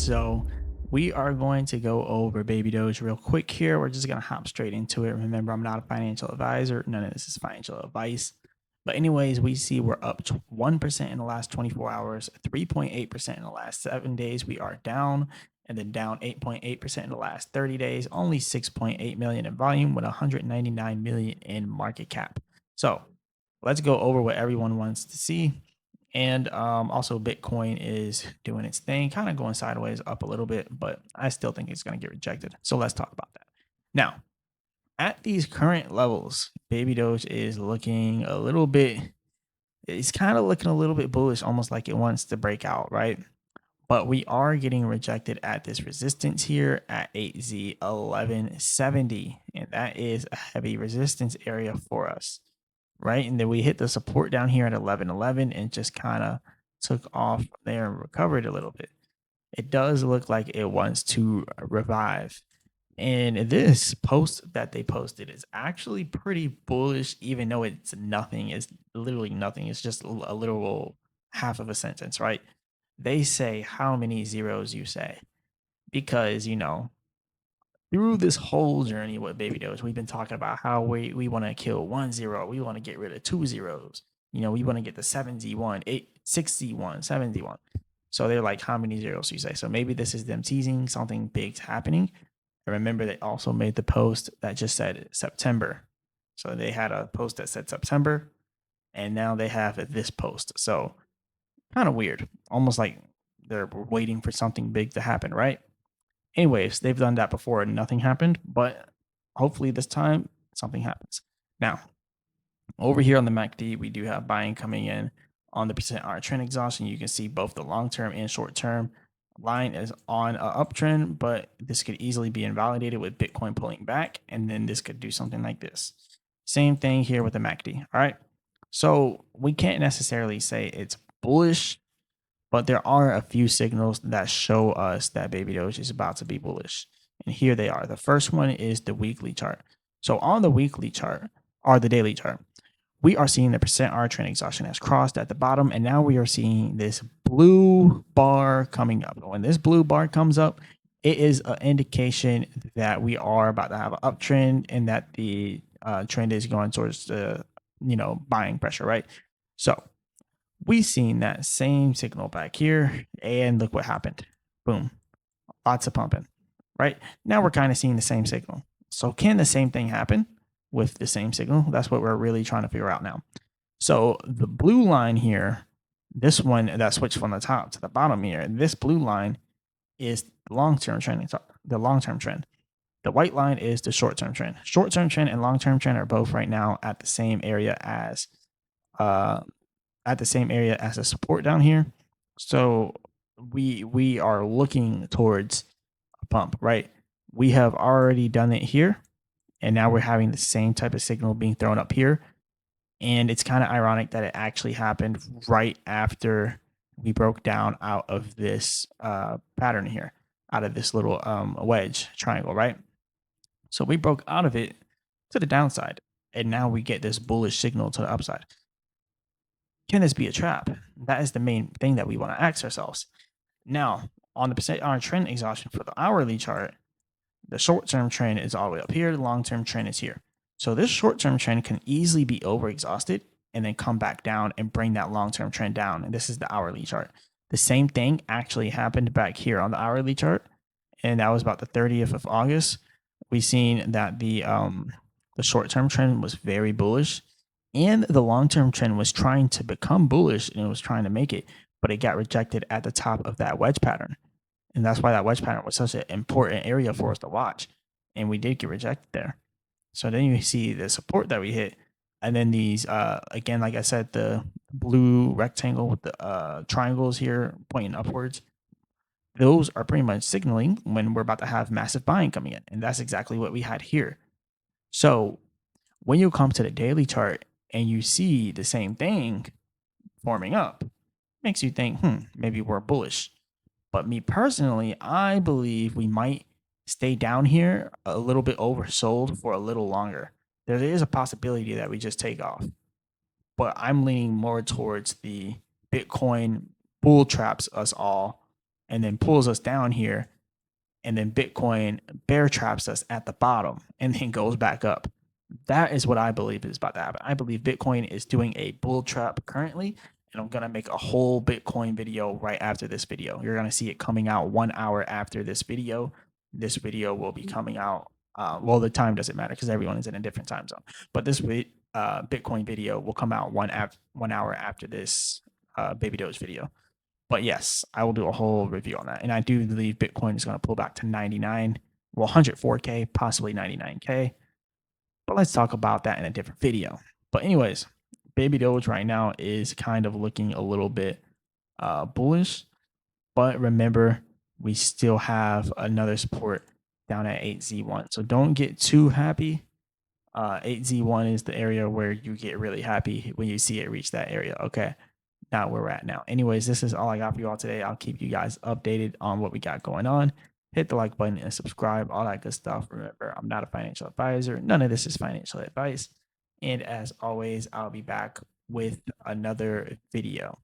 So we are going to go over Baby Doge real quick here. We're just going to hop straight into it. Remember, I'm not a financial advisor. None of this is financial advice. But anyways, we see we're up 1% in the last 24 hours, 3.8% in the last 7 days. We are down, and then down 8.8% in the last 30 days. Only 6.8 million in volume with 199 million in market cap. So let's go over what everyone wants to see. And also, Bitcoin is doing its thing, kind of going sideways up a little bit, but I still think it's going to get rejected. So let's talk about that. Now, at these current levels, Baby Doge is looking a little bit, it's kind of looking a little bit bullish, almost like it wants to break out, right? But we are getting rejected at this resistance here at 8Z1170. And that is a heavy resistance area for us, right? And then we hit the support down here at 1111 and just kind of took off there and recovered a little bit. It does look like it wants to revive. And this post that they posted is actually pretty bullish, even though it's nothing. It's literally nothing. It's just a literal half of a sentence, right? They say how many zeros you say, because, through this whole journey with Baby Doge, we've been talking about how we want to kill 1 0. We want to get rid of 2 zeros. We want to get the 7Z1, 6Z1, 7Z1. So they're like, how many zeros you say? So maybe this is them teasing something big's happening. And remember, they also made the post that just said September. So they had a post that said September, and now they have this post. So kind of weird, almost like they're waiting for something big to happen, right? Anyways, they've done that before and nothing happened, but hopefully this time something happens. Now, over here on the MACD, we do have buying coming in on the percent R trend exhaustion. You can see both the long-term and short-term line is on an uptrend, but this could easily be invalidated with Bitcoin pulling back, and then this could do something like this. Same thing here with the MACD, all right? So we can't necessarily say it's bullish, but there are a few signals that show us that Baby Doge is about to be bullish. And here they are. The first one is the weekly chart. So on the weekly chart, or the daily chart, we are seeing the percent R trend exhaustion has crossed at the bottom. And now we are seeing this blue bar coming up. When this blue bar comes up, it is an indication that we are about to have an uptrend and that the trend is going towards the, buying pressure, right? So we seen that same signal back here, and look what happened. Boom. Lots of pumping, right? Now we're kind of seeing the same signal. So can the same thing happen with the same signal? That's what we're really trying to figure out now. So the blue line here, this one that switched from the top to the bottom here, this blue line is the long-term trend. The long-term trend. The white line is the short-term trend. Short-term trend and long-term trend are both right now at the same area as the support down here. So we are looking towards a pump, right? We have already done it here, and now we're having the same type of signal being thrown up here. And it's kind of ironic that it actually happened right after we broke down out of this pattern here, out of this little wedge triangle, right? So we broke out of it to the downside, and now we get this bullish signal to the upside. Can this be a trap? That is the main thing that we want to ask ourselves. Now, on the percent R trend exhaustion for the hourly chart, the short-term trend is all the way up here. The long-term trend is here. So this short-term trend can easily be over-exhausted and then come back down and bring that long-term trend down. And this is the hourly chart. The same thing actually happened back here on the hourly chart, and that was about the 30th of August. We seen that the short-term trend was very bullish, and the long-term trend was trying to become bullish and it was trying to make it, but it got rejected at the top of that wedge pattern. And that's why that wedge pattern was such an important area for us to watch. And we did get rejected there. So then you see the support that we hit. And then these, again, like I said, the blue rectangle with the triangles here pointing upwards, those are pretty much signaling when we're about to have massive buying coming in. And that's exactly what we had here. So when you come to the daily chart and you see the same thing forming up, makes you think, maybe we're bullish. But me personally, I believe we might stay down here a little bit oversold for a little longer. There is a possibility that we just take off. But I'm leaning more towards the Bitcoin bull traps us all and then pulls us down here, and then Bitcoin bear traps us at the bottom and then goes back up. That is what I believe is about to happen. I believe Bitcoin is doing a bull trap currently, and I'm going to make a whole Bitcoin video right after this video. You're going to see it coming out 1 hour after this video. This video will be coming out. Well, the time doesn't matter because everyone is in a different time zone. But this Bitcoin video will come out 1 hour after this Baby Doge video. But yes, I will do a whole review on that. And I do believe Bitcoin is going to pull back to 99, well, 104K, possibly 99K. But let's talk about that in a different video. But anyways, Baby Doge right now is kind of looking a little bit bullish. But remember, we still have another support down at 8Z1. So don't get too happy. 8Z1 is the area where you get really happy when you see it reach that area. Okay. Not where we're at now. Anyways, this is all I got for you all today. I'll keep you guys updated on what we got going on. Hit the like button and subscribe, all that good stuff. Remember, I'm not a financial advisor. None of this is financial advice. And as always, I'll be back with another video.